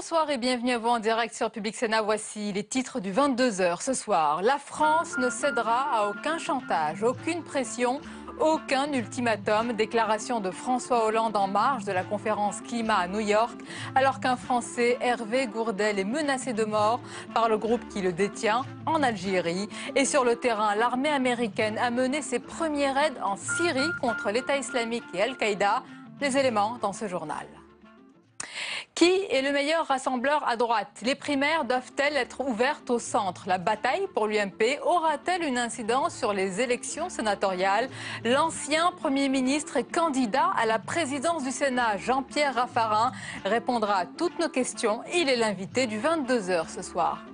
Bonsoir et bienvenue à vous en direct sur Public Sénat. Voici les titres du 22h ce soir. La France ne cédera à aucun chantage, aucune pression, aucun ultimatum. Déclaration de François Hollande en marge de la conférence climat à New York, alors qu'un Français, Hervé Gourdel, est menacé de mort par le groupe qui le détient en Algérie. Et sur le terrain, l'armée américaine a mené ses premiers raids en Syrie contre l'État islamique et Al-Qaïda. Les éléments dans ce journal. Qui est le meilleur rassembleur à droite? Les primaires doivent-elles être ouvertes au centre? La bataille pour l'UMP aura-t-elle une incidence sur les élections sénatoriales? L'ancien Premier ministre et candidat à la présidence du Sénat, Jean-Pierre Raffarin, répondra à toutes nos questions. Il est l'invité du 22h ce soir.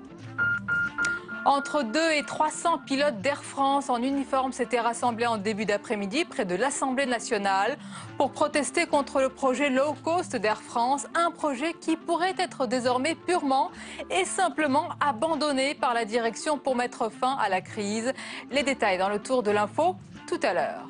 Entre 200 et 300 pilotes d'Air France en uniforme s'étaient rassemblés en début d'après-midi près de l'Assemblée nationale pour protester contre le projet low cost d'Air France, un projet qui pourrait être désormais purement et simplement abandonné par la direction pour mettre fin à la crise. Les détails dans le tour de l'info tout à l'heure.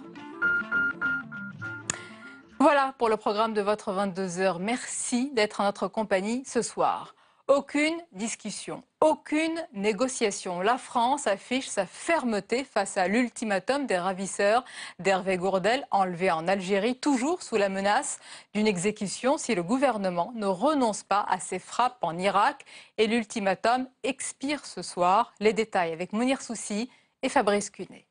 Voilà pour le programme de votre 22h. Merci d'être en notre compagnie ce soir. Aucune discussion, aucune négociation. La France affiche sa fermeté face à l'ultimatum des ravisseurs d'Hervé Gourdel, enlevé en Algérie, toujours sous la menace d'une exécution si le gouvernement ne renonce pas à ses frappes en Irak. Et l'ultimatum expire ce soir. Les détails avec Mounir Soussi et Fabrice Cunet.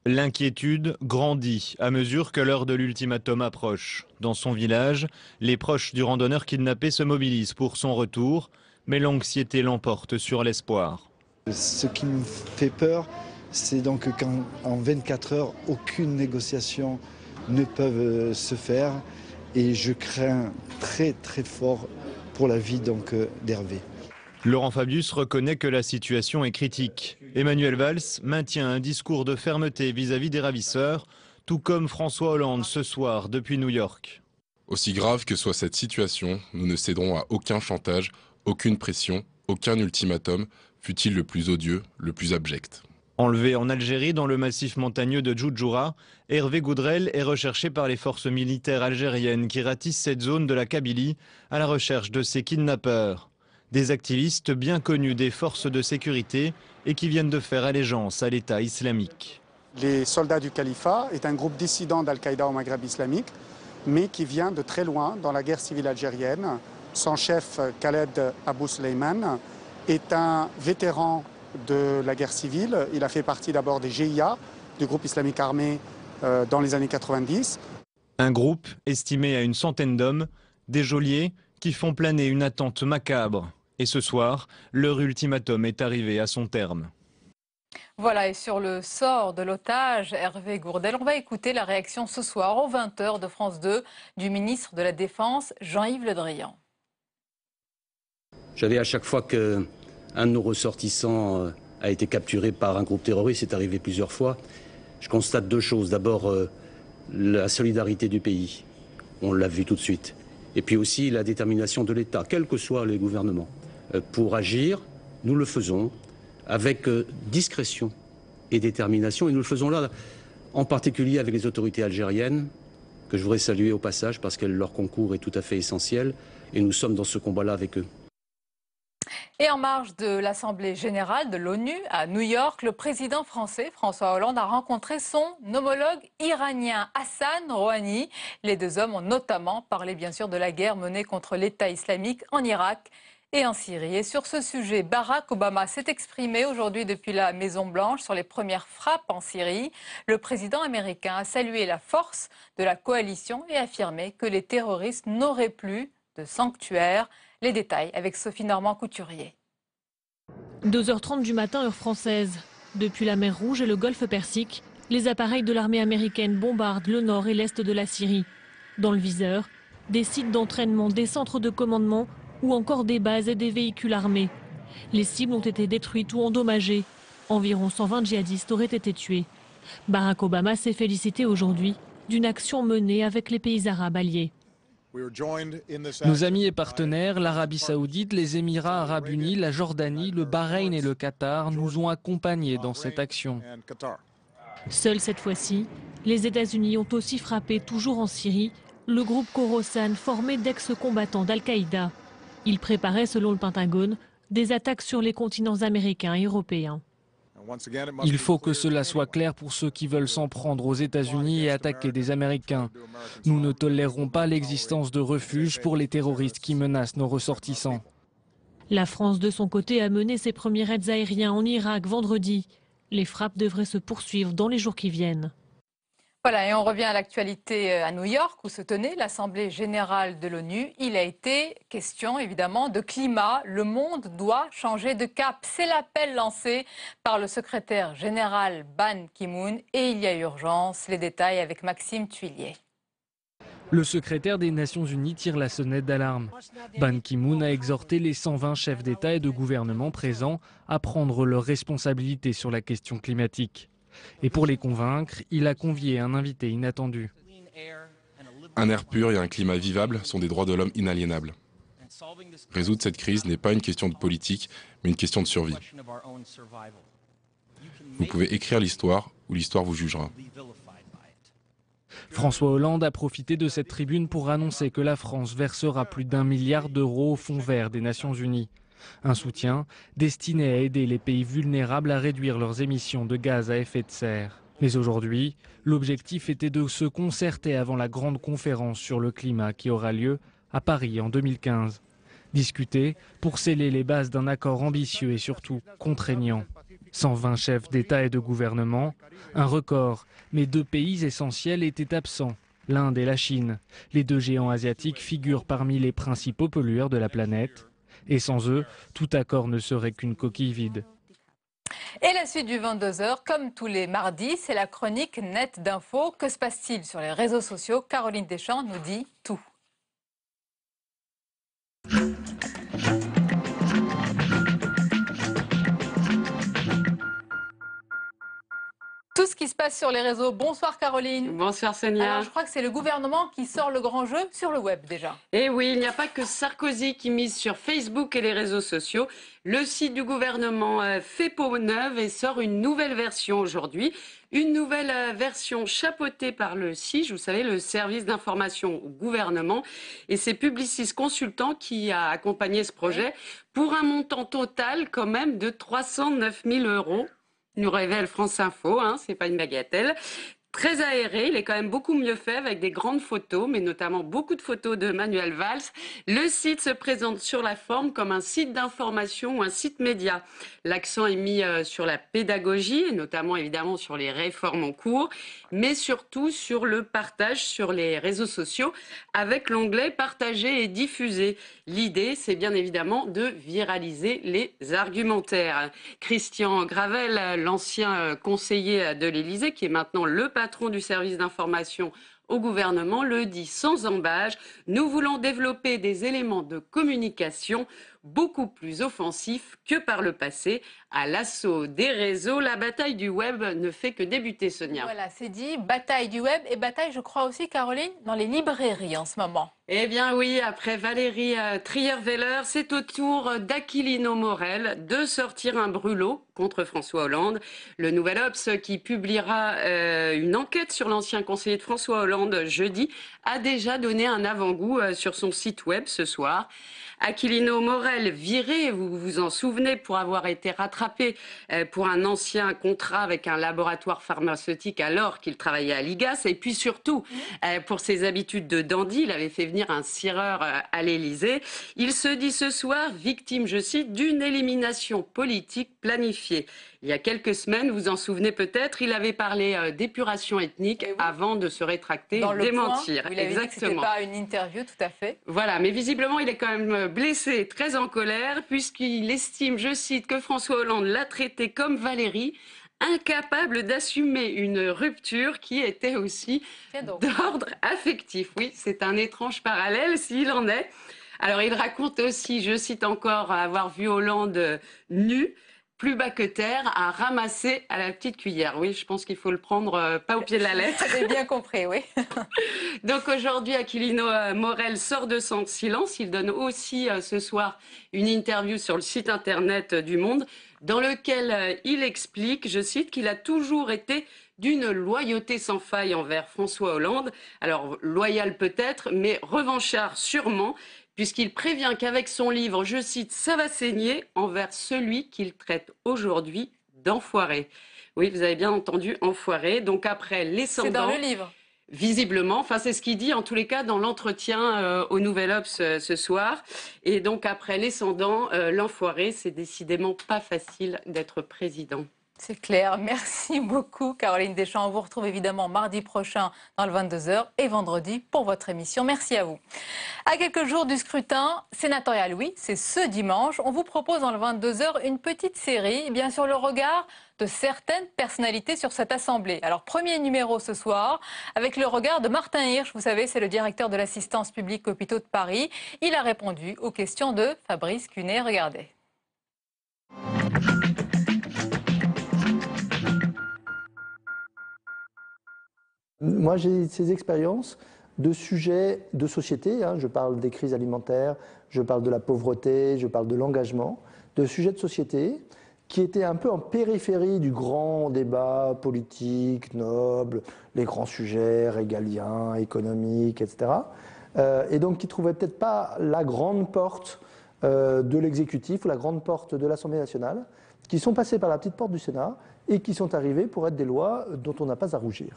L'inquiétude grandit à mesure que l'heure de l'ultimatum approche. Dans son village, les proches du randonneur kidnappé se mobilisent pour son retour, mais l'anxiété l'emporte sur l'espoir. Ce qui me fait peur, c'est donc qu'en 24 heures, aucune négociation ne peut se faire et je crains très très fort pour la vie d'Hervé. Laurent Fabius reconnaît que la situation est critique. Emmanuel Valls maintient un discours de fermeté vis-à-vis des ravisseurs, tout comme François Hollande ce soir depuis New York. Aussi grave que soit cette situation, nous ne céderons à aucun chantage, aucune pression, aucun ultimatum, fût-il le plus odieux, le plus abject. Enlevé en Algérie dans le massif montagneux de Djoudjoura, Hervé Gourdel est recherché par les forces militaires algériennes qui ratissent cette zone de la Kabylie à la recherche de ces kidnappeurs. Des activistes bien connus des forces de sécurité et qui viennent de faire allégeance à l'État islamique. Les soldats du califat est un groupe dissident d'Al-Qaïda au Maghreb islamique, mais qui vient de très loin dans la guerre civile algérienne. Son chef, Khaled Abou Sleiman, est un vétéran de la guerre civile. Il a fait partie d'abord des GIA, du groupe islamique armé, dans les années 90. Un groupe estimé à une centaine d'hommes, des geôliers qui font planer une attente macabre. Et ce soir, leur ultimatum est arrivé à son terme. Voilà, et sur le sort de l'otage Hervé Gourdel, on va écouter la réaction ce soir aux 20h de France 2 du ministre de la Défense, Jean-Yves Le Drian. J'avais à chaque fois qu'un de nos ressortissants a été capturé par un groupe terroriste, c'est arrivé plusieurs fois, je constate deux choses. D'abord, la solidarité du pays, on l'a vu tout de suite. Et puis aussi la détermination de l'État, quels que soient les gouvernements, pour agir. Nous le faisons avec discrétion et détermination. Et nous le faisons là, en particulier avec les autorités algériennes, que je voudrais saluer au passage parce que leur concours est tout à fait essentiel. Et nous sommes dans ce combat-là avec eux. Et en marge de l'Assemblée générale de l'ONU à New York, le président français François Hollande a rencontré son homologue iranien Hassan Rouhani. Les deux hommes ont notamment parlé bien sûr de la guerre menée contre l'État islamique en Irak et en Syrie. Et sur ce sujet, Barack Obama s'est exprimé aujourd'hui depuis la Maison-Blanche sur les premières frappes en Syrie. Le président américain a salué la force de la coalition et affirmé que les terroristes n'auraient plus de sanctuaire. Les détails avec Sophie Normand-Couturier. 2h30 du matin, heure française. Depuis la mer Rouge et le golfe Persique, les appareils de l'armée américaine bombardent le nord et l'est de la Syrie. Dans le viseur, des sites d'entraînement, des centres de commandement ou encore des bases et des véhicules armés. Les cibles ont été détruites ou endommagées. Environ 120 djihadistes auraient été tués. Barack Obama s'est félicité aujourd'hui d'une action menée avec les pays arabes alliés. Nos amis et partenaires, l'Arabie Saoudite, les Émirats Arabes Unis, la Jordanie, le Bahreïn et le Qatar nous ont accompagnés dans cette action. Seuls cette fois-ci, les États-Unis ont aussi frappé, toujours en Syrie, le groupe Khorasan formé d'ex-combattants d'Al-Qaïda. Il préparait, selon le Pentagone, des attaques sur les continents américains et européens. Il faut que cela soit clair pour ceux qui veulent s'en prendre aux États-Unis et attaquer des Américains. Nous ne tolérerons pas l'existence de refuges pour les terroristes qui menacent nos ressortissants. La France, de son côté, a mené ses premiers raids aériens en Irak vendredi. Les frappes devraient se poursuivre dans les jours qui viennent. Voilà, et on revient à l'actualité à New York où se tenait l'Assemblée générale de l'ONU. Il a été question évidemment de climat. Le monde doit changer de cap. C'est l'appel lancé par le secrétaire général Ban Ki-moon et il y a urgence. Les détails avec Maxime Thuillier. Le secrétaire des Nations Unies tire la sonnette d'alarme. Ban Ki-moon a exhorté les 120 chefs d'État et de gouvernement présents à prendre leurs responsabilités sur la question climatique. Et pour les convaincre, il a convié un invité inattendu. Un air pur et un climat vivable sont des droits de l'homme inaliénables. Résoudre cette crise n'est pas une question de politique, mais une question de survie. Vous pouvez écrire l'histoire ou l'histoire vous jugera. François Hollande a profité de cette tribune pour annoncer que la France versera plus d'1 milliard d'euros au Fonds vert des Nations Unies. Un soutien destiné à aider les pays vulnérables à réduire leurs émissions de gaz à effet de serre. Mais aujourd'hui, l'objectif était de se concerter avant la grande conférence sur le climat qui aura lieu à Paris en 2015. Discuter pour sceller les bases d'un accord ambitieux et surtout contraignant. 120 chefs d'État et de gouvernement, un record, mais 2 pays essentiels étaient absents, l'Inde et la Chine. Les 2 géants asiatiques figurent parmi les principaux pollueurs de la planète. Et sans eux, tout accord ne serait qu'une coquille vide. Et la suite du 22h, comme tous les mardis, c'est la chronique Net d'infos. Que se passe-t-il sur les réseaux sociaux? Caroline Deschamps nous dit tout. Tout ce qui se passe sur les réseaux. Bonsoir Caroline. Bonsoir Sonia. Alors je crois que c'est le gouvernement qui sort le grand jeu sur le web déjà. Et oui, il n'y a pas que Sarkozy qui mise sur Facebook et les réseaux sociaux. Le site du gouvernement fait peau neuve et sort une nouvelle version aujourd'hui. Une nouvelle version chapeautée par le SIG, vous savez, le service d'information au gouvernement. Et c'est Publicis Consultant qui a accompagné ce projet pour un montant total quand même de 309 000 €. Nous révèle France Info, c'est pas une bagatelle. Très aéré, il est quand même beaucoup mieux fait avec des grandes photos, mais notamment beaucoup de photos de Manuel Valls. Le site se présente sur la forme comme un site d'information ou un site média. L'accent est mis sur la pédagogie, et notamment évidemment sur les réformes en cours, mais surtout sur le partage sur les réseaux sociaux avec l'onglet « Partager et diffuser ». L'idée, c'est bien évidemment de viraliser les argumentaires. Christian Gravel, l'ancien conseiller de l'Élysée, qui est maintenant le patron du service d'information au gouvernement, le dit sans ambages. Nous voulons développer des éléments de communication beaucoup plus offensifs que par le passé. À l'assaut des réseaux, la bataille du web ne fait que débuter, Sonia. Voilà, c'est dit, bataille du web et bataille, je crois aussi, Caroline, dans les librairies en ce moment. Eh bien oui, après Valérie Trierweiler, c'est au tour d'Aquilino Morel de sortir un brûlot contre François Hollande. Le Nouvel Obs, qui publiera une enquête sur l'ancien conseiller de François Hollande jeudi, a déjà donné un avant-goût sur son site web ce soir. Aquilino Morel, viré, vous vous en souvenez, pour avoir été rattrapé pour un ancien contrat avec un laboratoire pharmaceutique alors qu'il travaillait à l'IGAS. Et puis surtout, pour ses habitudes de dandy, il avait fait venir un cireur à l'Élysée. Il se dit ce soir victime, je cite, d'une élimination politique planifiée. Il y a quelques semaines, vous en souvenez peut-être, il avait parlé d'épuration ethnique avant de se rétracter et démentir. Il avait dit que c'était pas une interview, tout à fait. Voilà, mais visiblement, il est quand même blessé, très en colère, puisqu'il estime, je cite, que François Hollande l'a traité comme Valérie, incapable d'assumer une rupture qui était aussi d'ordre affectif. Oui, c'est un étrange parallèle, s'il en est. Alors, il raconte aussi, je cite encore, avoir vu Hollande nu, plus bas que terre, à ramasser à la petite cuillère. Oui, je pense qu'il faut le prendre pas au pied de la lettre. J'ai bien compris, oui. Donc aujourd'hui, Aquilino Morel sort de son silence. Il donne aussi ce soir une interview sur le site internet du Monde dans lequel il explique, je cite, qu'il a toujours été d'une loyauté sans faille envers François Hollande. Alors, loyal peut-être, mais revanchard sûrement, puisqu'il prévient qu'avec son livre, je cite, « ça va saigner » envers celui qu'il traite aujourd'hui d'enfoiré. Oui, vous avez bien entendu, enfoiré. Donc après, les cendants... C'est dans le livre. Visiblement, enfin c'est ce qu'il dit en tous les cas dans l'entretien au Nouvel Obs ce soir. Et donc après les cendants, l'enfoiré, c'est décidément pas facile d'être président. C'est clair. Merci beaucoup, Caroline Deschamps. On vous retrouve évidemment mardi prochain dans le 22h et vendredi pour votre émission. Merci à vous. À quelques jours du scrutin sénatorial, oui, c'est ce dimanche. On vous propose dans le 22h une petite série, bien sûr, le regard de certaines personnalités sur cette assemblée. Alors, premier numéro ce soir, avec le regard de Martin Hirsch. Vous savez, c'est le directeur de l'assistance publique hôpitaux de Paris. Il a répondu aux questions de Fabrice Cunet. Regardez. Moi, j'ai ces expériences de sujets de société. Je parle des crises alimentaires, je parle de la pauvreté, je parle de l'engagement, de sujets de société qui étaient un peu en périphérie du grand débat politique, noble, les grands sujets régaliens, économiques, etc. Et donc qui ne trouvaient peut-être pas la grande porte de l'exécutif ou la grande porte de l'Assemblée nationale, qui sont passés par la petite porte du Sénat et qui sont arrivés pour être des lois dont on n'a pas à rougir.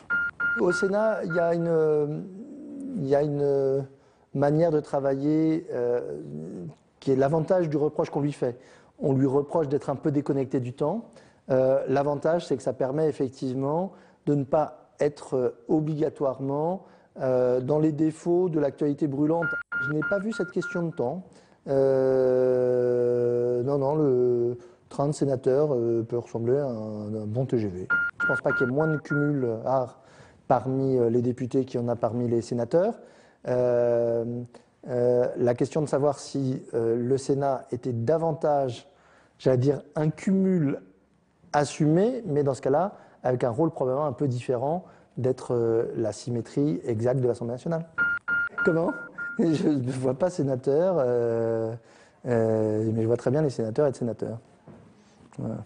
Au Sénat, il y a une manière de travailler qui est l'avantage du reproche qu'on lui fait. On lui reproche d'être un peu déconnecté du temps. L'avantage, c'est que ça permet effectivement de ne pas être obligatoirement dans les défauts de l'actualité brûlante. Je n'ai pas vu cette question de temps. Non, le train de sénateur peut ressembler à un bon TGV. Je ne pense pas qu'il y ait moins de cumul parmi les députés qu'il y en a parmi les sénateurs. La question de savoir si le Sénat était davantage, j'allais dire, un cumul assumé, mais dans ce cas-là, avec un rôle probablement un peu différent d'être la symétrie exacte de l'Assemblée nationale. Comment ? Je ne vois pas sénateur, mais je vois très bien les sénateurs être sénateurs. Voilà.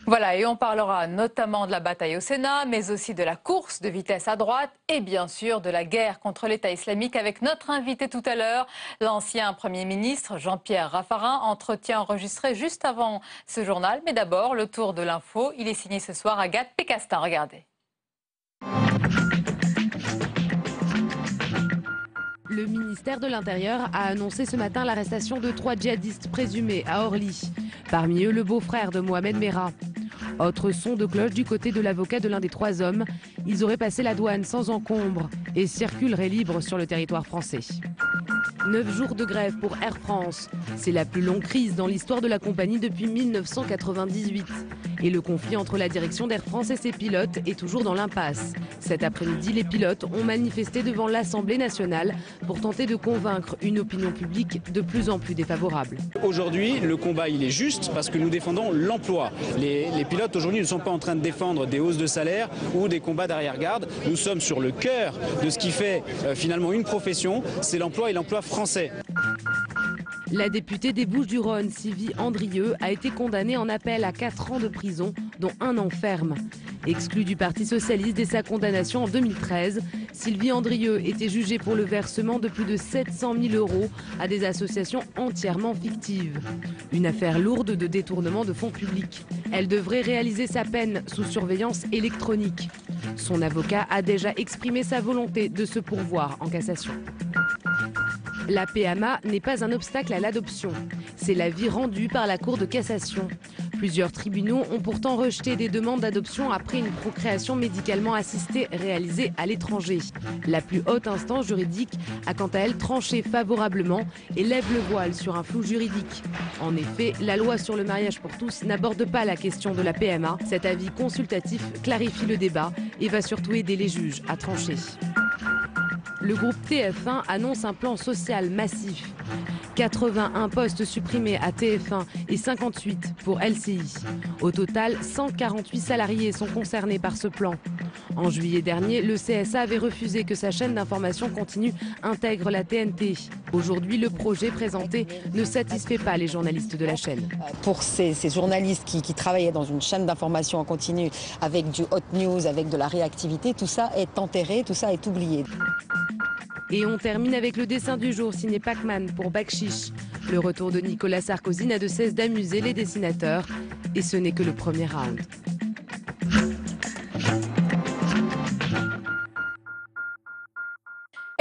Voilà, et on parlera notamment de la bataille au Sénat, mais aussi de la course de vitesse à droite et bien sûr de la guerre contre l'État islamique avec notre invité tout à l'heure, l'ancien Premier ministre Jean-Pierre Raffarin. Entretien enregistré juste avant ce journal. Mais d'abord, le tour de l'info. Il est signé ce soir Agathe Pécastin. Regardez. Le ministère de l'Intérieur a annoncé ce matin l'arrestation de 3 djihadistes présumés à Orly. Parmi eux, le beau-frère de Mohamed Merah. Autre son de cloche du côté de l'avocat de l'un des 3 hommes. Ils auraient passé la douane sans encombre et circuleraient libres sur le territoire français. 9 jours de grève pour Air France. C'est la plus longue crise dans l'histoire de la compagnie depuis 1998. Et le conflit entre la direction d'Air France et ses pilotes est toujours dans l'impasse. Cet après-midi, les pilotes ont manifesté devant l'Assemblée nationale pour tenter de convaincre une opinion publique de plus en plus défavorable. Aujourd'hui, le combat il est juste parce que nous défendons l'emploi. Les pilotes aujourd'hui ne sont pas en train de défendre des hausses de salaire ou des combats d'arrière-garde. Nous sommes sur le cœur de ce qui fait finalement une profession, c'est l'emploi et l'emploi français. La députée des Bouches-du-Rhône, Sylvie Andrieux, a été condamnée en appel à 4 ans de prison, dont 1 an ferme. Exclue du Parti socialiste dès sa condamnation en 2013, Sylvie Andrieux était jugée pour le versement de plus de 700 000 € à des associations entièrement fictives. Une affaire lourde de détournement de fonds publics. Elle devrait réaliser sa peine sous surveillance électronique. Son avocat a déjà exprimé sa volonté de se pourvoir en cassation. La PMA n'est pas un obstacle à l'adoption. C'est l'avis rendu par la Cour de cassation. Plusieurs tribunaux ont pourtant rejeté des demandes d'adoption après une procréation médicalement assistée réalisée à l'étranger. La plus haute instance juridique a quant à elle tranché favorablement et lève le voile sur un flou juridique. En effet, la loi sur le mariage pour tous n'aborde pas la question de la PMA. Cet avis consultatif clarifie le débat et va surtout aider les juges à trancher. le groupe TF1 annonce un plan social massif. 81 postes supprimés à TF1 et 58 pour LCI. Au total, 148 salariés sont concernés par ce plan. En juillet dernier, le CSA avait refusé que sa chaîne d'information continue intègre la TNT. Aujourd'hui, le projet présenté ne satisfait pas les journalistes de la chaîne. Pour ces journalistes qui travaillaient dans une chaîne d'information en continu avec du hot news, avec de la réactivité, tout ça est enterré, tout ça est oublié. Et on termine avec le dessin du jour signé Pac-Man pour Bakchiche. Le retour de Nicolas Sarkozy n'a de cesse d'amuser les dessinateurs. Et ce n'est que le premier round.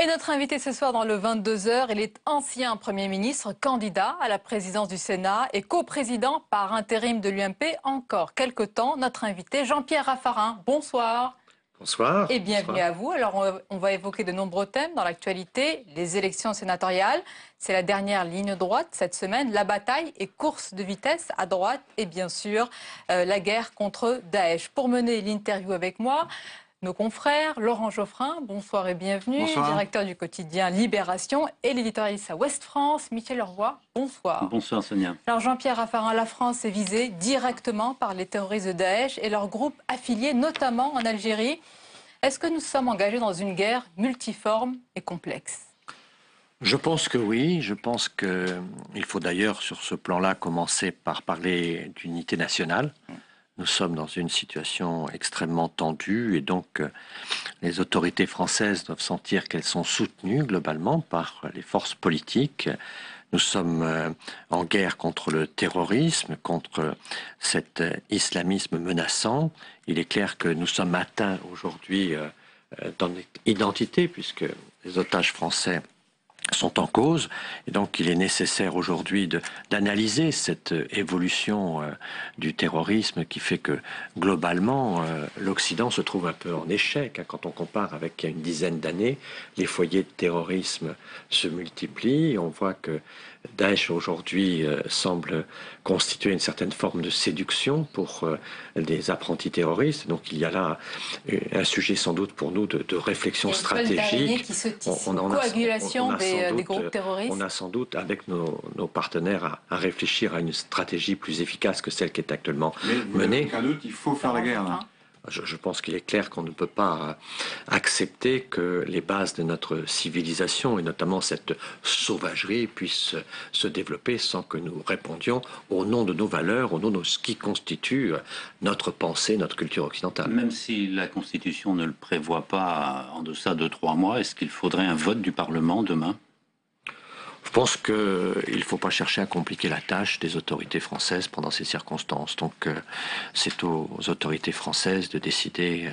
Et notre invité ce soir dans le 22h, il est ancien Premier ministre, candidat à la présidence du Sénat et coprésident par intérim de l'UMP encore quelque temps. Notre invité Jean-Pierre Raffarin, bonsoir. Bonsoir. Et bienvenue à vous. Alors on va évoquer de nombreux thèmes dans l'actualité. Les élections sénatoriales, c'est la dernière ligne droite cette semaine. La bataille et course de vitesse à droite et bien sûr la guerre contre Daesh. Pour mener l'interview avec moi, nos confrères, Laurent Geoffrin, bonsoir et bienvenue, bonsoir. Directeur du quotidien Libération, et l'éditorialiste à Ouest France, Michel Leroy, bonsoir. Bonsoir Sonia. Alors Jean-Pierre Raffarin, la France est visée directement par les terroristes de Daesh et leurs groupes affiliés, notamment en Algérie. Est-ce que nous sommes engagés dans une guerre multiforme et complexe ? Je pense que oui. Je pense qu'il faut d'ailleurs sur ce plan-là commencer par parler d'unité nationale. Nous sommes dans une situation extrêmement tendue et donc les autorités françaises doivent sentir qu'elles sont soutenues globalement par les forces politiques. Nous sommes en guerre contre le terrorisme, contre cet islamisme menaçant. Il est clair que nous sommes atteints aujourd'hui dans notre identité puisque les otages français sont en cause et donc il est nécessaire aujourd'hui d'analyser cette évolution du terrorisme qui fait que globalement l'Occident se trouve un peu en échec. Quand on compare avec il y a une dizaine d'années, les foyers de terrorisme se multiplient. On voit que Daesh aujourd'hui semble constituer une certaine forme de séduction pour des apprentis terroristes. Donc il y a là un sujet sans doute pour nous de réflexion stratégique. Qui se tisse, une coagulation des groupes terroristes. On a sans doute avec nos partenaires à réfléchir à une stratégie plus efficace que celle qui est actuellement menée. Aucun doute, il faut faire la guerre là. Je pense qu'il est clair qu'on ne peut pas accepter que les bases de notre civilisation, et notamment cette sauvagerie, puissent se développer sans que nous répondions au nom de nos valeurs, au nom de ce qui constitue notre pensée, notre culture occidentale. Même si la Constitution ne le prévoit pas en deçà de 3 mois, est-ce qu'il faudrait un vote du Parlement demain ? Je pense qu'il ne faut pas chercher à compliquer la tâche des autorités françaises pendant ces circonstances. Donc c'est aux autorités françaises de décider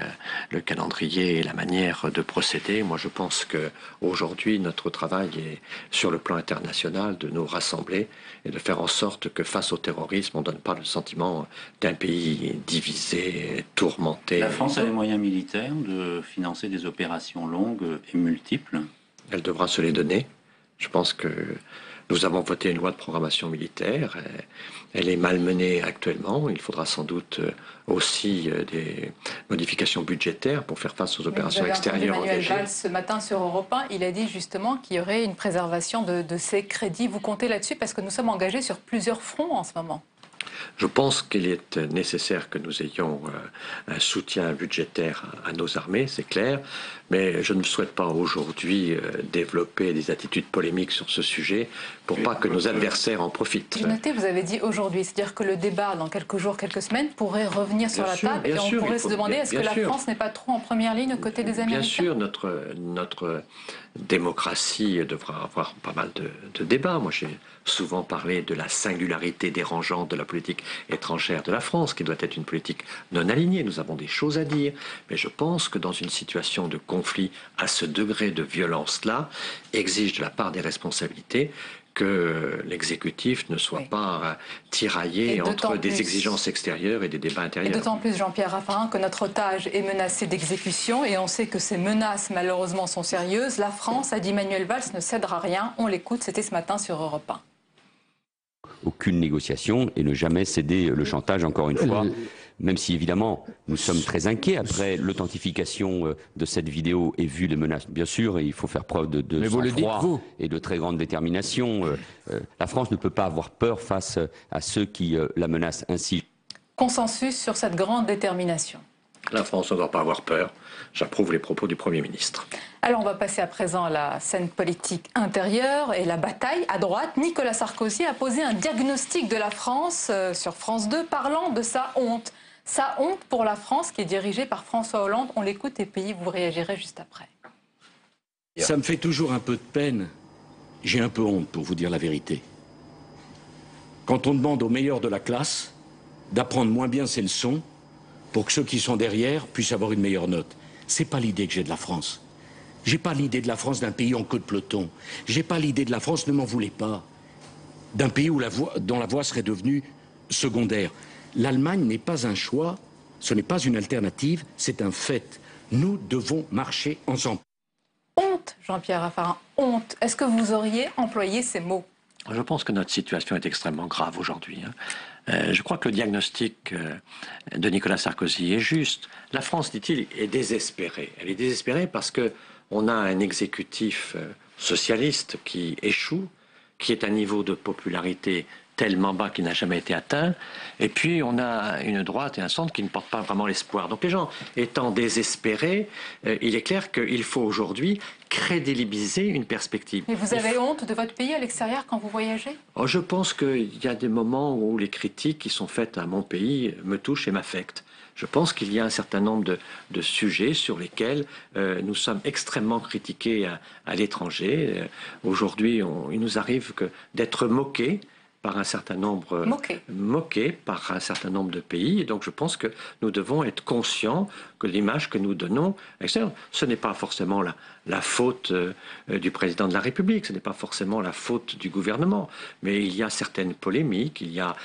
le calendrier et la manière de procéder. Moi je pense qu'aujourd'hui notre travail est sur le plan international de nous rassembler et de faire en sorte que face au terrorisme on ne donne pas le sentiment d'un pays divisé, tourmenté. La France a les moyens militaires de financer des opérations longues et multiples. Elle devra se les donner. Je pense que nous avons voté une loi de programmation militaire. Elle est malmenée actuellement. Il faudra sans doute aussi des modifications budgétaires pour faire face aux opérations extérieures engagées. Emmanuel Valls ce matin sur Europe 1, il a dit justement qu'il y aurait une préservation de ces crédits. Vous comptez là-dessus parce que nous sommes engagés sur plusieurs fronts en ce moment. Je pense qu'il est nécessaire que nous ayons un soutien budgétaire à nos armées, c'est clair, mais je ne souhaite pas aujourd'hui développer des attitudes polémiques sur ce sujet pour pas que nos adversaires en profitent. J'ai noté, vous avez dit aujourd'hui, c'est-à-dire que le débat dans quelques jours, quelques semaines pourrait revenir sur la table et on pourrait se demander est-ce que la France n'est pas trop en première ligne aux côtés des Américains ? Bien sûr, notre démocratie devra avoir pas mal de débats. Moi, j'ai souvent parlé de la singularité dérangeante de la politique étrangère de la France, qui doit être une politique non alignée. Nous avons des choses à dire, mais je pense que dans une situation de conflit à ce degré de violence-là, exige de la part des responsabilités que l'exécutif ne soit pas tiraillé entre des exigences extérieures et des débats intérieurs. Et d'autant plus, Jean-Pierre Raffarin, que notre otage est menacé d'exécution et on sait que ces menaces, malheureusement, sont sérieuses. La France, a dit Manuel Valls, ne cédera rien. On l'écoute, c'était ce matin sur Europe 1. Aucune négociation et ne jamais céder le chantage, encore une fois. même si évidemment nous sommes très inquiets après l'authentification de cette vidéo et vu les menaces. Bien sûr, il faut faire preuve de sang-froid et de très grande détermination. La France ne peut pas avoir peur face à ceux qui la menacent ainsi. Consensus sur cette grande détermination. La France ne doit pas avoir peur. J'approuve les propos du Premier ministre. Alors on va passer à présent à la scène politique intérieure et la bataille. À droite, Nicolas Sarkozy a posé un diagnostic de la France sur France 2 parlant de sa honte. Sa honte pour la France qui est dirigée par François Hollande. On l'écoute et puis vous réagirez juste après. Ça me fait toujours un peu de peine. J'ai un peu honte pour vous dire la vérité. Quand on demande aux meilleurs de la classe d'apprendre moins bien ses leçons pour que ceux qui sont derrière puissent avoir une meilleure note. C'est pas l'idée que j'ai de la France. J'ai pas l'idée de la France d'un pays en queue de peloton. J'ai pas l'idée de la France, ne m'en voulez pas, d'un pays où dont la voix serait devenue secondaire. L'Allemagne n'est pas un choix, ce n'est pas une alternative, c'est un fait. Nous devons marcher ensemble. Honte, Jean-Pierre Raffarin, honte. Est-ce que vous auriez employé ces mots? Je pense que notre situation est extrêmement grave aujourd'hui. Je crois que le diagnostic de Nicolas Sarkozy est juste. La France, dit-il, est désespérée. Elle est désespérée parce qu'on a un exécutif socialiste qui échoue, qui est à un niveau de popularité tellement bas qu'il n'a jamais été atteint. Et puis, on a une droite et un centre qui ne portent pas vraiment l'espoir. Donc, les gens étant désespérés, il est clair qu'il faut aujourd'hui crédibiliser une perspective. Mais vous avez honte de votre pays à l'extérieur quand vous voyagez? Je pense qu'il y a des moments où les critiques qui sont faites à mon pays me touchent et m'affectent. Je pense qu'il y a un certain nombre de sujets sur lesquels nous sommes extrêmement critiqués à l'étranger. Aujourd'hui, il nous arrive d'être moqués par un certain nombre moqués par un certain nombre de pays. Et donc je pense que nous devons être conscients que l'image que nous donnons à l'extérieur, ce n'est pas forcément la faute du président de la République, ce n'est pas forcément la faute du gouvernement, mais il y a certaines polémiques, il y a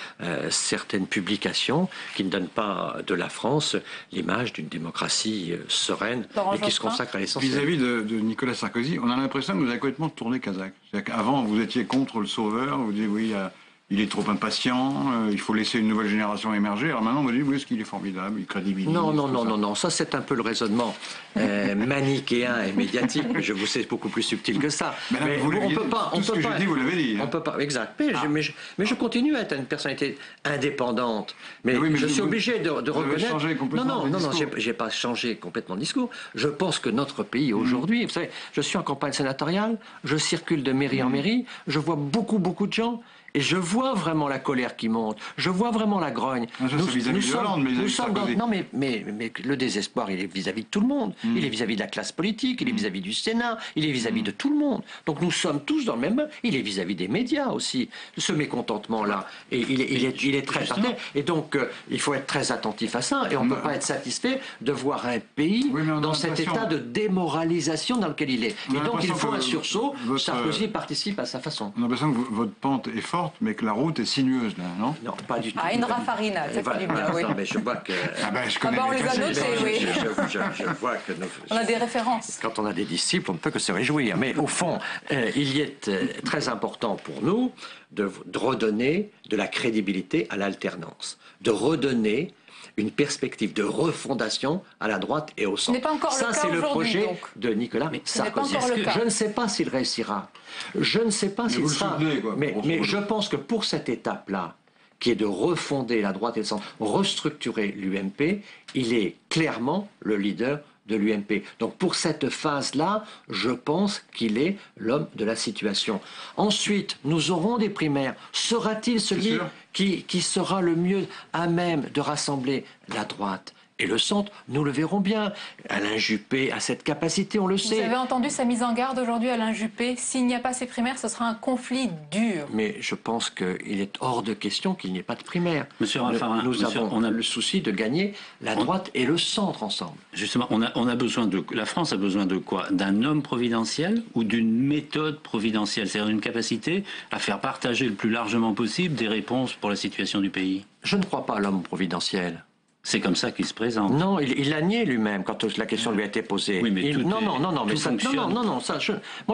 certaines publications qui ne donnent pas de la France l'image d'une démocratie sereine et qui se consacre à l'essentiel. Vis-à-vis de Nicolas Sarkozy, on a l'impression que vous avez complètement tourné kazakh. Avant, vous étiez contre le sauveur, vous dites oui, il est trop impatient, il faut laisser une nouvelle génération émerger. Alors maintenant, on va dire, oui, est-ce qu'il est formidable, il crédibilise. Non, ça c'est un peu le raisonnement manichéen et médiatique. Je vous sais beaucoup plus subtil que ça. Mais on peut pas. Tout ce que j'ai dit, vous l'avez dit. On peut pas, exact. Mais je continue à être une personnalité indépendante. Mais je suis obligé de reconnaître. Non, j'ai pas changé complètement de discours. Je pense que notre pays aujourd'hui, vous savez, je suis en campagne sénatoriale, je circule de mairie en mairie, je vois beaucoup de gens. Et je vois vraiment la colère qui monte, je vois vraiment la grogne. Mais le désespoir, il est vis-à-vis de tout le monde. Il est vis-à-vis de la classe politique, il est vis-à-vis du Sénat, il est vis-à-vis de tout le monde. Donc nous sommes tous dans le même bain. Il est vis-à-vis des médias aussi. Ce mécontentement-là, et il est très parfait. Et donc il faut être très attentif à ça. Et on ne peut pas être satisfait de voir un pays dans cet état de démoralisation dans lequel il est. Et donc il faut un sursaut. Sarkozy participe à sa façon. On a l'impression que votre pente est forte, mais que la route est sinueuse, là, non? Non, pas du tout. Ah, une raffarina, ça fait du bien, oui. Mais je vois que... on les a notés, oui. Je vois que... On a des références. Quand on a des disciples, on ne peut que se réjouir. Mais au fond, il y est très important pour nous de redonner de la crédibilité à l'alternance, de redonner une perspective de refondation à la droite et au centre. Ce n'est pas encore le cas. Ça, c'est le projet de Nicolas Sarkozy. Je ne sais pas s'il réussira. Je ne sais pas s'il sera. Mais je pense que pour cette étape-là, qui est de refonder la droite et le centre, restructurer l'UMP, il est clairement le leader de l'UMP. Donc pour cette phase-là, je pense qu'il est l'homme de la situation. Ensuite, nous aurons des primaires. Sera-t-il celui qui sera le mieux à même de rassembler la droite et le centre? Nous le verrons bien. Alain Juppé a cette capacité, on le sait. Vous avez entendu sa mise en garde aujourd'hui, Alain Juppé. S'il n'y a pas ces primaires, ce sera un conflit dur. Mais je pense qu'il est hors de question qu'il n'y ait pas de primaires. Monsieur Raffarin, on a le souci de gagner la droite et le centre ensemble. Justement, la France a besoin de quoi? D'un homme providentiel ou d'une méthode providentielle? C'est-à-dire d'une capacité à faire partager le plus largement possible des réponses pour la situation du pays? Je ne crois pas à l'homme providentiel. C'est comme ça qu'il se présente. Non, il l'a nié lui-même quand la question lui a été posée. Oui, mais moi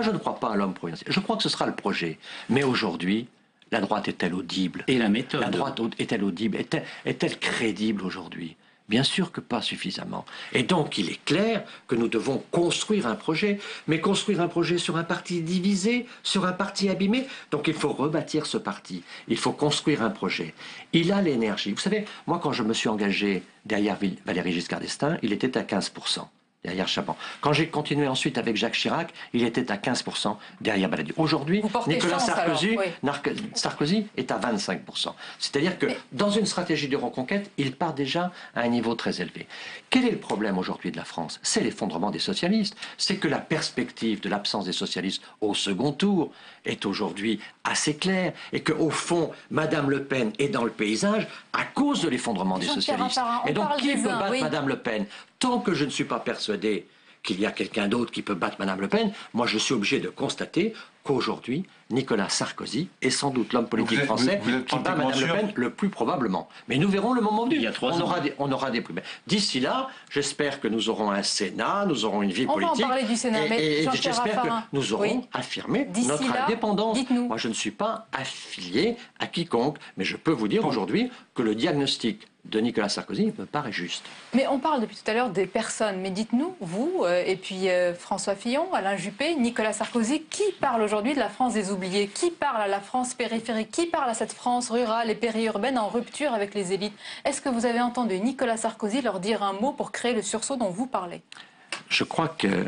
je ne crois pas à l'homme providentiel. Je crois que ce sera le projet. Mais aujourd'hui, La droite est-elle audible? Et la méthode? La droite est-elle audible? Est-elle crédible aujourd'hui? Bien sûr que pas suffisamment. Et donc, il est clair que nous devons construire un projet, mais construire un projet sur un parti divisé, sur un parti abîmé. Donc, il faut rebâtir ce parti. Il faut construire un projet. Il a l'énergie. Vous savez, moi, quand je me suis engagé derrière Valéry Giscard d'Estaing, il était à 15%. Derrière Chaban. Quand j'ai continué ensuite avec Jacques Chirac, il était à 15% derrière Balladur. Aujourd'hui, Nicolas Sarkozy est à 25%. C'est-à-dire que dans une stratégie de reconquête, il part déjà à un niveau très élevé. Quel est le problème aujourd'hui de la France? C'est l'effondrement des socialistes. C'est que la perspective de l'absence des socialistes au second tour est aujourd'hui assez claire et qu'au fond, Madame Le Pen est dans le paysage à cause de l'effondrement des socialistes. Et donc, qui peut battre Madame Le Pen? Tant que je ne suis pas persuadé qu'il y a quelqu'un d'autre qui peut battre Madame Le Pen, moi je suis obligé de constater qu'aujourd'hui, Nicolas Sarkozy est sans doute l'homme politique français qui bat Madame Le Pen le plus probablement. Mais nous verrons le moment venu. On aura des primaires. D'ici là, j'espère que nous aurons un Sénat, nous aurons une vie politique. On va en parler du Sénat, mais j'espère que nous aurons affirmé notre indépendance. Moi, je ne suis pas affilié à quiconque, mais je peux vous dire aujourd'hui que le diagnostic de Nicolas Sarkozy me paraît juste. Mais on parle depuis tout à l'heure des personnes. Mais dites-nous, vous, et puis François Fillon, Alain Juppé, Nicolas Sarkozy, qui parle aujourd'hui de la France des oubliés? Qui parle à la France périphérique? Qui parle à cette France rurale et périurbaine en rupture avec les élites? Est-ce que vous avez entendu Nicolas Sarkozy leur dire un mot pour créer le sursaut dont vous parlez? Je crois que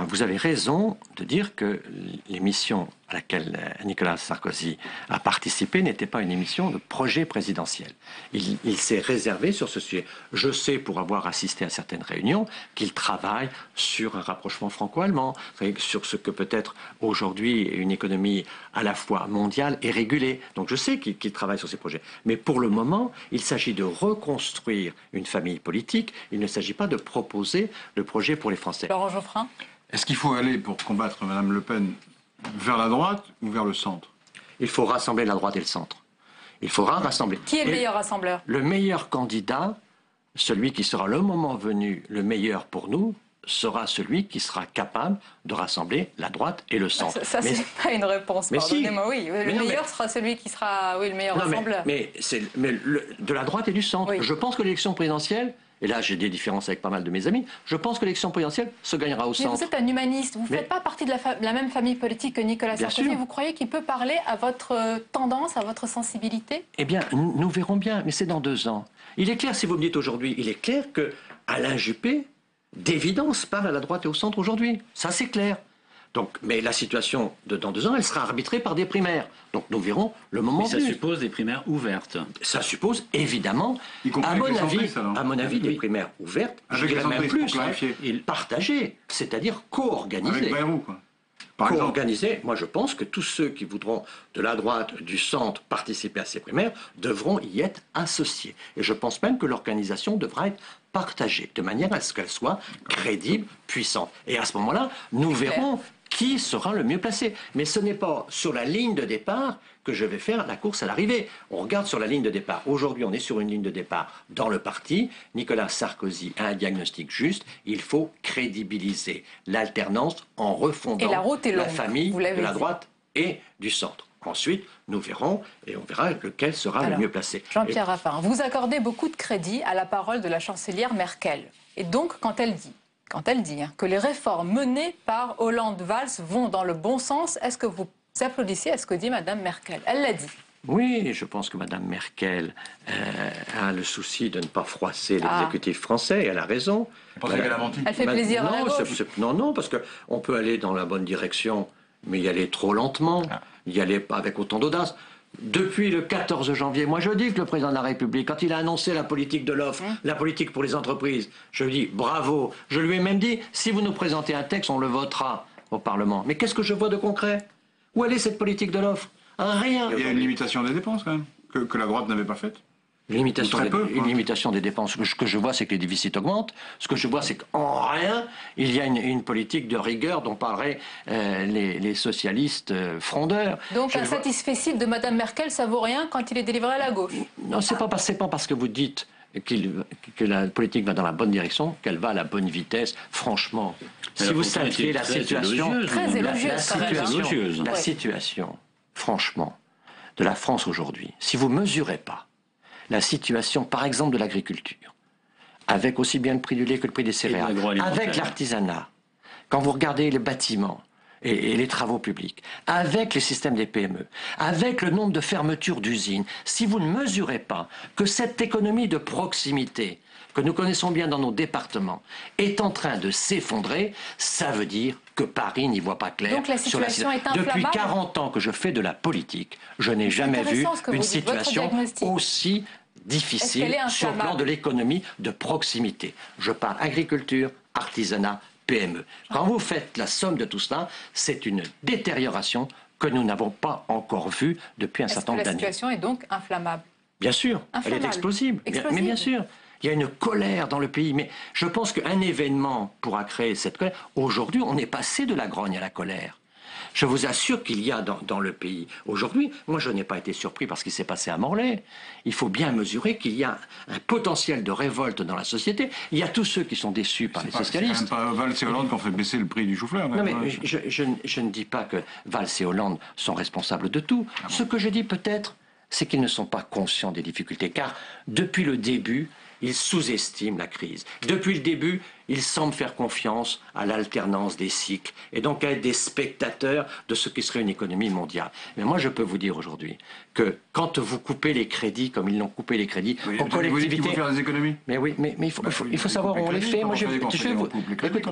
vous avez raison de dire que l'émission à laquelle Nicolas Sarkozy a participé n'était pas une émission de projet présidentiel. Il s'est réservé sur ce sujet. Je sais, pour avoir assisté à certaines réunions, qu'il travaille sur un rapprochement franco-allemand, sur ce que peut être aujourd'hui une économie à la fois mondiale et régulée. Donc je sais qu'il travaille sur ces projets. Mais pour le moment, il s'agit de reconstruire une famille politique. Il ne s'agit pas de proposer le projet pour les Français. Laurent Geoffrin ? Est-ce qu'il faut aller, pour combattre Mme Le Pen, vers la droite ou vers le centre? Il faut rassembler la droite et le centre. Il faudra rassembler. Qui est le meilleur rassembleur? Le meilleur candidat, celui qui sera le moment venu le meilleur pour nous, sera celui qui sera capable de rassembler la droite et le centre. Ça c'est pas une réponse, pardonnez-moi. Oui, le meilleur sera celui qui sera le meilleur rassembleur. Mais de la droite et du centre. Oui. Je pense que l'élection présidentielle, et là j'ai des différences avec pas mal de mes amis, je pense que l'élection présidentielle se gagnera au centre. Mais vous êtes un humaniste, vous ne faites pas partie de la même famille politique que Nicolas Sarkozy. Vous croyez qu'il peut parler à votre tendance, à votre sensibilité? Eh bien, nous verrons bien, mais c'est dans 2 ans. Il est clair, si vous me dites aujourd'hui, il est clair que Alain Juppé, d'évidence, parle à la droite et au centre aujourd'hui. Ça, c'est clair. Donc, mais la situation dans 2 ans, elle sera arbitrée par des primaires. Donc nous verrons le moment venu. Mais ça suppose des primaires ouvertes. Ça suppose évidemment, à mon avis, des primaires ouvertes, je dirais même plus, partagées, c'est-à-dire co-organisées. Co-organisées, moi je pense que tous ceux qui voudront de la droite, du centre, participer à ces primaires, devront y être associés. Et je pense même que l'organisation devra être partagée, de manière à ce qu'elle soit crédible, puissante. Et à ce moment-là, nous verrons qui sera le mieux placé. Mais ce n'est pas sur la ligne de départ que je vais faire la course à l'arrivée. On regarde sur la ligne de départ. Aujourd'hui, on est sur une ligne de départ dans le parti. Nicolas Sarkozy a un diagnostic juste. Il faut crédibiliser l'alternance en refondant la famille de la droite et du centre. Ensuite, nous verrons et on verra lequel sera le mieux placé. Jean-Pierre Raffarin, vous accordez beaucoup de crédit à la parole de la chancelière Merkel. Et donc, quand elle dit que les réformes menées par Hollande-Valls vont dans le bon sens, est-ce que vous applaudissez à ce que dit Mme Merkel? Elle l'a dit. Oui, je pense que Mme Merkel a le souci de ne pas froisser l'exécutif français, et elle a raison. Vous pensez qu'elle a menti? Elle fait plaisir à la gauche. Non, parce qu'on peut aller dans la bonne direction, mais y aller trop lentement, y aller pas avec autant d'audace. Depuis le 14 janvier, moi je dis que le président de la République, quand il a annoncé la politique de l'offre, la politique pour les entreprises, je lui dis bravo. Je lui ai même dit, si vous nous présentez un texte, on le votera au Parlement. Mais qu'est-ce que je vois de concret? Où elle est cette politique de l'offre? Rien. Il y a une limitation des dépenses quand même, que la droite n'avait pas faite. Une limitation des dépenses. Ce que je vois, c'est que les déficits augmentent. Ce que je vois, c'est qu'en rien, il y a une politique de rigueur dont parleraient les socialistes frondeurs. Donc un satisfecit de Mme Merkel, ça vaut rien quand il est délivré à la gauche? Non, c'est pas parce que vous dites que la politique va dans la bonne direction qu'elle va à la bonne vitesse. Franchement, si vous saviez la situation, franchement, de la France aujourd'hui, si vous ne mesurez pas la situation, par exemple, de l'agriculture, avec aussi bien le prix du lait que le prix des céréales, avec l'artisanat, quand vous regardez les bâtiments et les travaux publics, avec les systèmes des PME, avec le nombre de fermetures d'usines, si vous ne mesurez pas que cette économie de proximité que nous connaissons bien dans nos départements est en train de s'effondrer, ça veut dire que Paris n'y voit pas clair. Donc la situation est inflammable. Depuis 40 ans que je fais de la politique, je n'ai jamais vu une situation aussi difficile sur le plan de l'économie de proximité. Je parle agriculture, artisanat, PME. Quand vous faites la somme de tout cela, c'est une détérioration que nous n'avons pas encore vue depuis un certain nombre d'années. La situation est donc inflammable. Bien sûr, elle est explosive. Mais bien sûr. Il y a une colère dans le pays, mais je pense qu'un événement pourra créer cette colère. Aujourd'hui, on est passé de la grogne à la colère. Je vous assure qu'il y a dans le pays. Aujourd'hui, moi je n'ai pas été surpris par ce qui s'est passé à Morlaix. Il faut bien mesurer qu'il y a un potentiel de révolte dans la société. Il y a tous ceux qui sont déçus par les socialistes. C'est même pas Valls et Hollande qui ont fait baisser le prix du chou-fleur. Non mais je ne dis pas que Valls et Hollande sont responsables de tout. Ce que je dis peut-être, c'est qu'ils ne sont pas conscients des difficultés. Car depuis le début, ils sous-estiment la crise. Depuis le début, ils semblent faire confiance à l'alternance des cycles et donc à être des spectateurs de ce qui serait une économie mondiale. Mais moi, je peux vous dire aujourd'hui que quand vous coupez les crédits, comme ils l'ont coupé les crédits, aux collectivités... Vous dites qu'il faut faire des économies ? Mais oui, mais il faut savoir où on les fait. Moi,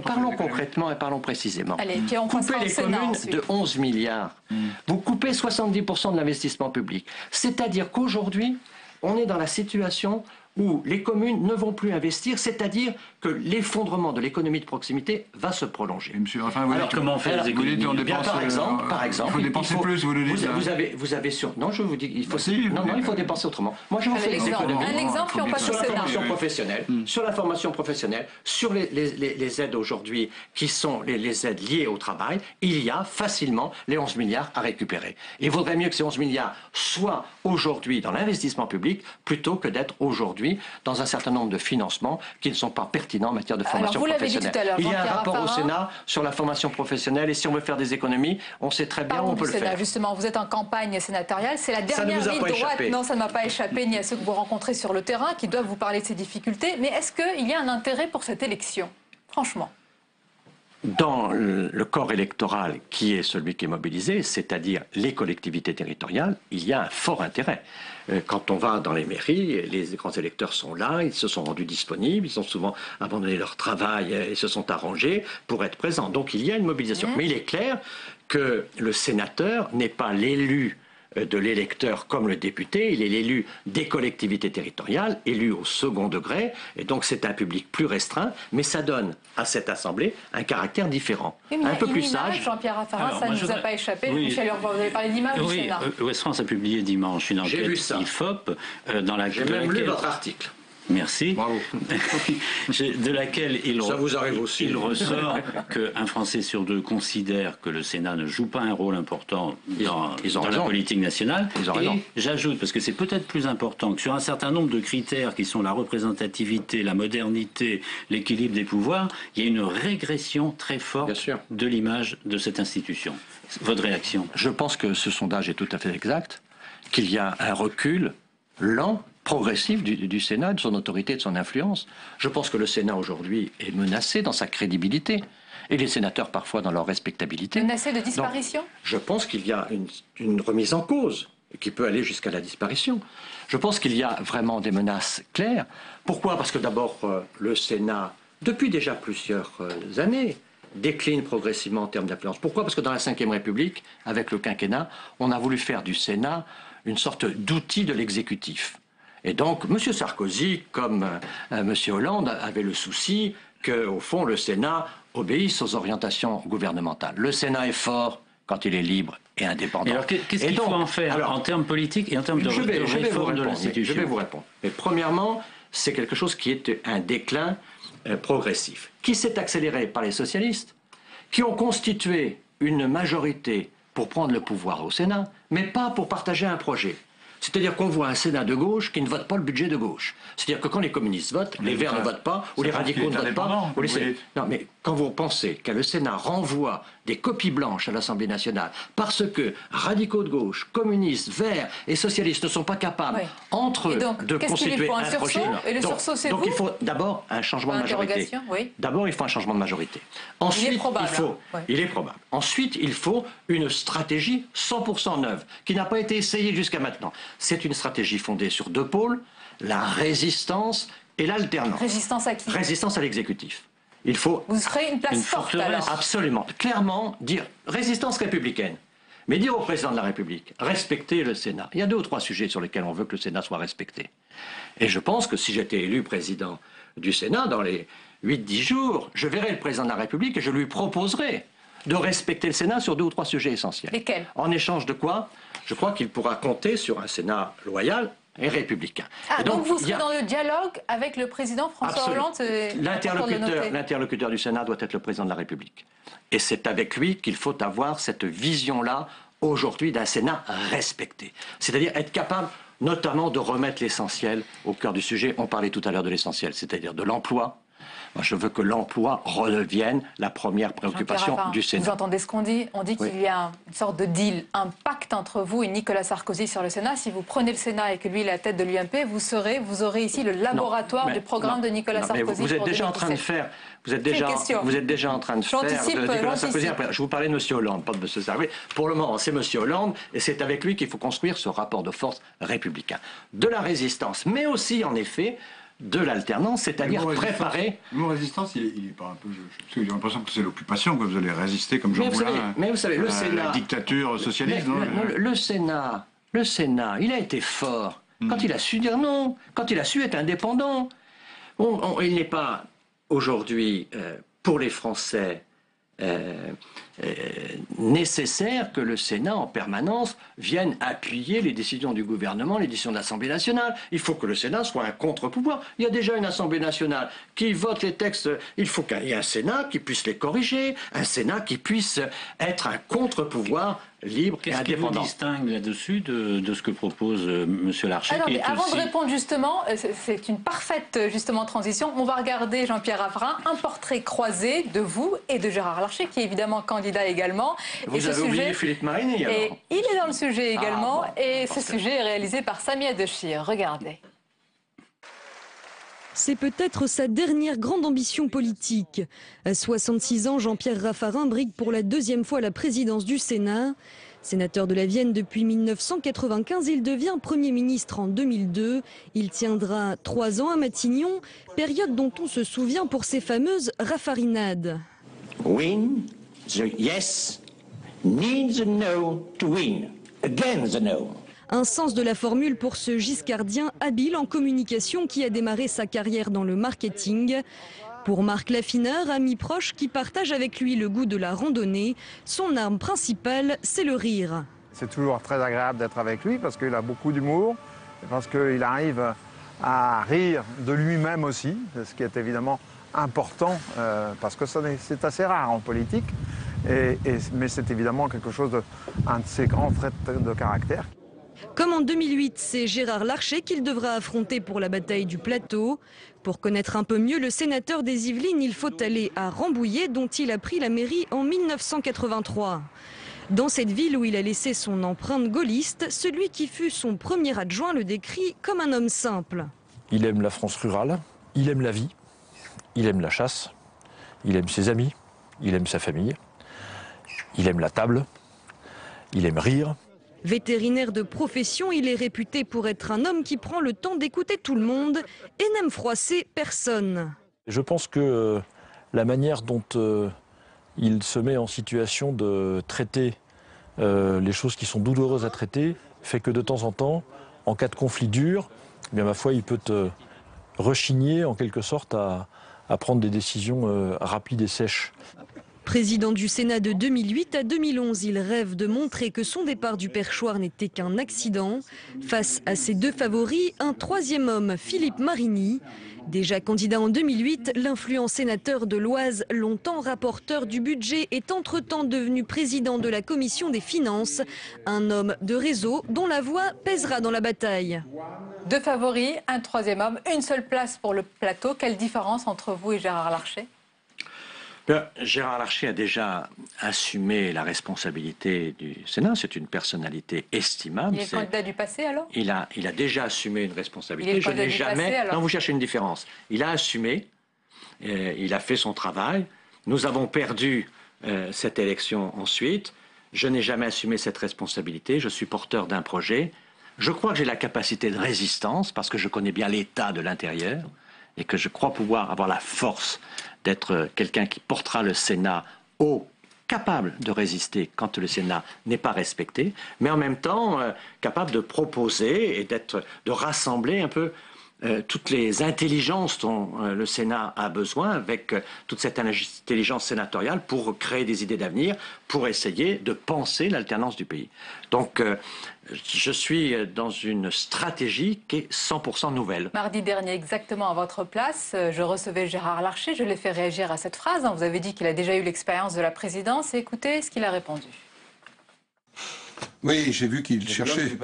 parlons concrètement et parlons précisément. Allez, puis on coupez les communes de 11 milliards. Vous coupez 70% de l'investissement public. C'est-à-dire qu'aujourd'hui, on est dans la situation où les communes ne vont plus investir, c'est-à-dire que l'effondrement de l'économie de proximité va se prolonger. Alors comment faire les économies ? Par exemple, il faut dépenser plus, vous le dites. Vous avez sur... Non, je vous dis, il faut dépenser autrement. Moi, je vous fais des économies. Un exemple, puis on passe au Sénat. Sur la formation professionnelle, sur la formation professionnelle, sur les aides aujourd'hui, qui sont les aides liées au travail, il y a facilement les 11 milliards à récupérer. Et il vaudrait mieux que ces 11 milliards soient aujourd'hui dans l'investissement public, plutôt que d'être aujourd'hui dans un certain nombre de financements qui ne sont pas pertinents en matière de formation professionnelle. Il y a un rapport au Sénat sur la formation professionnelle et si on veut faire des économies, on sait très bien où on peut le faire. Justement, vous êtes en campagne sénatoriale, c'est la dernière ligne droite. Non, ça ne m'a pas échappé, ni à ceux que vous rencontrez sur le terrain qui doivent vous parler de ces difficultés. Mais est-ce qu'il y a un intérêt pour cette élection, franchement ? Dans le corps électoral qui est celui qui est mobilisé, c'est-à-dire les collectivités territoriales, il y a un fort intérêt. Quand on va dans les mairies, les grands électeurs sont là, ils se sont rendus disponibles, ils ont souvent abandonné leur travail et se sont arrangés pour être présents. Donc il y a une mobilisation. Mais il est clair que le sénateur n'est pas l'élu de l'électeur comme le député, il est l'élu des collectivités territoriales, élu au second degré, et donc c'est un public plus restreint, mais ça donne à cette assemblée un caractère différent, un peu plus sage. Jean-Pierre Raffarin, ça ne vous a pas échappé. Oui. Michel Urvoas, vous avez parlé d'image du Sénat. Ouest France a publié dimanche une enquête IFOP dans laquelle... J'ai même lu votre article. Merci. Bravo. De laquelle il ressort qu'un Français sur deux considère que le Sénat ne joue pas un rôle important dans la politique nationale. Et j'ajoute, parce que c'est peut-être plus important, que sur un certain nombre de critères qui sont la représentativité, la modernité, l'équilibre des pouvoirs, il y a une régression très forte de l'image de cette institution. Votre réaction ? Je pense que ce sondage est tout à fait exact, qu'il y a un recul lent, progressif du Sénat, de son autorité, de son influence. Je pense que le Sénat aujourd'hui est menacé dans sa crédibilité et les sénateurs parfois dans leur respectabilité. Menacé de disparition ? Donc, je pense qu'il y a une remise en cause qui peut aller jusqu'à la disparition. Je pense qu'il y a vraiment des menaces claires. Pourquoi ? Parce que d'abord, le Sénat, depuis déjà plusieurs années, décline progressivement en termes d'influence. Pourquoi ? Parce que dans la Ve République, avec le quinquennat, on a voulu faire du Sénat une sorte d'outil de l'exécutif. Et donc, M. Sarkozy, comme M. Hollande, avait le souci qu'au fond, le Sénat obéisse aux orientations gouvernementales. Le Sénat est fort quand il est libre et indépendant. Et alors, qu'est-ce qu'il faut en faire en termes politiques et en termes de réforme de l'institution ? Je vais vous répondre. Mais premièrement, c'est quelque chose qui est un déclin progressif, qui s'est accéléré par les socialistes, qui ont constitué une majorité pour prendre le pouvoir au Sénat, mais pas pour partager un projet. C'est-à-dire qu'on voit un Sénat de gauche qui ne vote pas le budget de gauche. C'est-à-dire que quand les communistes votent, les Verts ne votent pas, ou les radicaux ne votent pas. Non, mais quand vous pensez que le Sénat renvoie des copies blanches à l'Assemblée nationale parce que radicaux de gauche, communistes, Verts et socialistes ne sont pas capables entre eux de constituer un projet. Et le sursaut, c'est donc il faut d'abord un changement de majorité. Oui. D'abord, il faut un changement de majorité. Ensuite, il est probable. Ensuite, il faut une stratégie 100% neuve qui n'a pas été essayée jusqu'à maintenant. C'est une stratégie fondée sur deux pôles, la résistance et l'alternance. Résistance à qui? Résistance à l'exécutif. Il faut vous serez une place forte alors. Absolument. Clairement, dire résistance républicaine. Mais dire au président de la République, respecter le Sénat. Il y a 2 ou 3 sujets sur lesquels on veut que le Sénat soit respecté. Et je pense que si j'étais élu président du Sénat, dans les 8-10 jours, je verrai le président de la République et je lui proposerai de respecter le Sénat sur 2 ou 3 sujets essentiels. Lesquels? En échange de quoi? Je crois qu'il pourra compter sur un Sénat loyal et républicain. Ah, et donc vous serez dans le dialogue avec le président François Hollande? L'interlocuteur du Sénat doit être le président de la République. Et c'est avec lui qu'il faut avoir cette vision-là, aujourd'hui, d'un Sénat respecté. C'est-à-dire être capable, notamment, de remettre l'essentiel au cœur du sujet. On parlait tout à l'heure de l'essentiel, c'est-à-dire de l'emploi. Moi, je veux que l'emploi redevienne la première préoccupation du Sénat. Vous entendez ce qu'on dit? On dit qu'il y a une sorte de deal, un pacte entre vous et Nicolas Sarkozy sur le Sénat. Si vous prenez le Sénat et que lui est la tête de l'UMP, vous aurez ici le laboratoire du programme de Nicolas Sarkozy. Vous êtes déjà en train de faire. Vous êtes déjà en train de faire de Nicolas Sarkozy. Je vous parlais de M. Hollande, pas de M. Sarkozy. Pour le moment, c'est M. Hollande et c'est avec lui qu'il faut construire ce rapport de force républicain. De la résistance, mais aussi, en effet, de l'alternance, c'est-à-dire préparer... Le mot résistance, il est pas un peu... J'ai l'impression que c'est l'occupation, que vous allez résister comme Jean Moulin. Mais vous savez, le Sénat... La dictature socialiste, le Sénat, il a été fort quand il a su dire non, quand il a su être indépendant. Il n'est pas, aujourd'hui, pour les Français... nécessaire que le Sénat en permanence vienne appuyer les décisions du gouvernement, les décisions de l'Assemblée nationale. Il faut que le Sénat soit un contre-pouvoir. Il y a déjà une Assemblée nationale qui vote les textes. Il faut qu'il y ait un Sénat qui puisse les corriger, un Sénat qui puisse être un contre-pouvoir libre et indépendant. Qu'est-ce qui vous distingue là-dessus de ce que propose M. Larcher? Avant de répondre justement, c'est une parfaite transition. On va regarder, Jean-Pierre Raffarin, un portrait croisé de vous et de Gérard Larcher, qui est évidemment candidat également. Vous avez oublié Philippe Marigny alors. Et il est dans le sujet également, et ce sujet est réalisé par Samia Dechir. Regardez. C'est peut-être sa dernière grande ambition politique. À 66 ans, Jean-Pierre Raffarin brigue pour la 2e fois la présidence du Sénat. Sénateur de la Vienne depuis 1995, il devient Premier ministre en 2002. Il tiendra 3 ans à Matignon, période dont on se souvient pour ses fameuses raffarinades. Win, the yes, need the no to win, again the no. Un sens de la formule pour ce giscardien habile en communication qui a démarré sa carrière dans le marketing. Pour Marc Laffineur, ami proche qui partage avec lui le goût de la randonnée, son arme principale, c'est le rire. C'est toujours très agréable d'être avec lui parce qu'il a beaucoup d'humour, parce qu'il arrive à rire de lui-même aussi, ce qui est évidemment important parce que c'est assez rare en politique, mais c'est évidemment un de ses grands traits de caractère. Comme en 2008, c'est Gérard Larcher qu'il devra affronter pour la bataille du plateau. Pour connaître un peu mieux le sénateur des Yvelines, il faut aller à Rambouillet, dont il a pris la mairie en 1983. Dans cette ville où il a laissé son empreinte gaulliste, celui qui fut son premier adjoint le décrit comme un homme simple. Il aime la France rurale, il aime la vie, il aime la chasse, il aime ses amis, il aime sa famille, il aime la table, il aime rire. Vétérinaire de profession, il est réputé pour être un homme qui prend le temps d'écouter tout le monde et n'aime froisser personne. Je pense que la manière dont il se met en situation de traiter les choses qui sont douloureuses à traiter fait que de temps en temps, en cas de conflit dur, eh bien, ma foi, il peut rechigner en quelque sorte à prendre des décisions rapides et sèches. Président du Sénat de 2008 à 2011, il rêve de montrer que son départ du perchoir n'était qu'un accident. Face à ses deux favoris, un troisième homme, Philippe Marigny. Déjà candidat en 2008, l'influent sénateur de l'Oise, longtemps rapporteur du budget, est entre-temps devenu président de la commission des finances. Un homme de réseau dont la voix pèsera dans la bataille. Deux favoris, un troisième homme, une seule place pour le plateau. Quelle différence entre vous et Gérard Larcher ? Gérard Larcher a déjà assumé la responsabilité du Sénat. C'est une personnalité estimable. Il est candidat du passé alors ? Il a déjà assumé une responsabilité. Il est candidat du passé, alors ? Non, vous cherchez une différence. Il a assumé, il a fait son travail. Nous avons perdu cette élection ensuite. Je n'ai jamais assumé cette responsabilité. Je suis porteur d'un projet. Je crois que j'ai la capacité de résistance parce que je connais bien l'état de l'intérieur et que je crois pouvoir avoir la force d'être quelqu'un qui portera le Sénat capable de résister quand le Sénat n'est pas respecté, mais en même temps capable de proposer et de rassembler un peu toutes les intelligences dont le Sénat a besoin, avec toute cette intelligence sénatoriale pour créer des idées d'avenir, pour essayer de penser l'alternance du pays. Donc je suis dans une stratégie qui est 100% nouvelle. Mardi dernier, exactement à votre place, je recevais Gérard Larcher, je l'ai fait réagir à cette phrase. Vous avez dit qu'il a déjà eu l'expérience de la présidence et écoutez ce qu'il a répondu. Oui, j'ai vu qu'il cherchait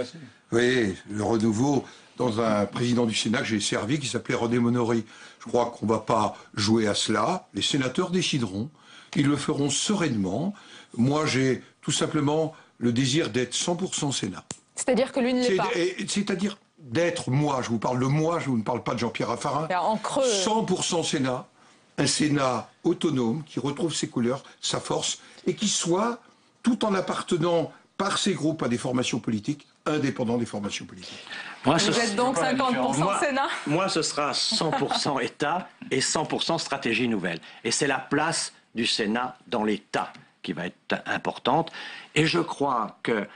le renouveau dans un président du Sénat que j'ai servi qui s'appelait René Monory. Je crois qu'on ne va pas jouer à cela. Les sénateurs décideront. Ils le feront sereinement. Moi, j'ai tout simplement le désir d'être 100% Sénat. C'est-à-dire que lui ne l'est pas. C'est-à-dire d'être moi. Je vous parle de moi, je ne parle pas de Jean-Pierre Raffarin. En creux. 100% Sénat. Un Sénat autonome qui retrouve ses couleurs, sa force et qui soit, tout en appartenant par ses groupes à des formations politiques, indépendant des formations politiques. Vous êtes donc 50% Sénat ? Moi, ce sera 100% État et 100% stratégie nouvelle. Et c'est la place du Sénat dans l'État qui va être importante. Et je crois que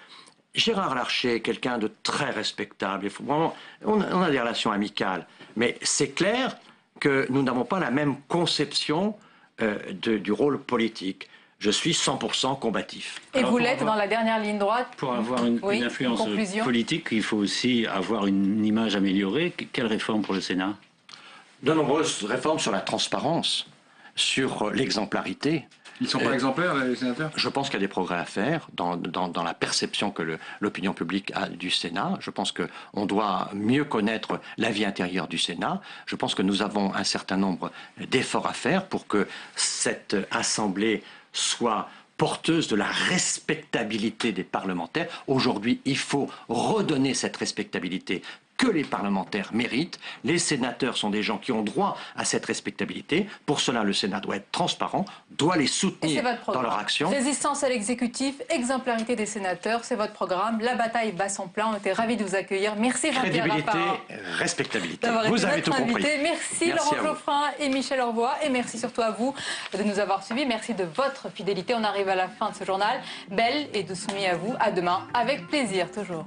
Gérard Larcher est quelqu'un de très respectable. Il faut vraiment, on a des relations amicales. Mais c'est clair que nous n'avons pas la même conception du rôle politique. Je suis 100% combatif. Et vous l'êtes dans la dernière ligne droite. Pour avoir une influence politique, il faut aussi avoir une image améliorée. Quelle réforme pour le Sénat ? De nombreuses réformes sur la transparence, sur l'exemplarité. Ils ne sont pas exemplaires, les sénateurs ? Je pense qu'il y a des progrès à faire dans la perception que l'opinion publique a du Sénat. Je pense qu'on doit mieux connaître la vie intérieure du Sénat. Je pense que nous avons un certain nombre d'efforts à faire pour que cette Assemblée soit porteuse de la respectabilité des parlementaires. Aujourd'hui, il faut redonner cette respectabilité que les parlementaires méritent. Les sénateurs sont des gens qui ont droit à cette respectabilité. Pour cela, le Sénat doit être transparent, doit les soutenir dans leur action. Résistance à l'exécutif, exemplarité des sénateurs, c'est votre programme. La bataille bat son plein. On était ravis de vous accueillir. Merci Jean-Pierre Raffarin. Crédibilité, respectabilité. Vous avez tout compris. Merci Laurent Geoffrin et Michel Orvois. Et merci surtout à vous de nous avoir suivis. Merci de votre fidélité. On arrive à la fin de ce journal. Belle et de soumis à vous. À demain, avec plaisir toujours.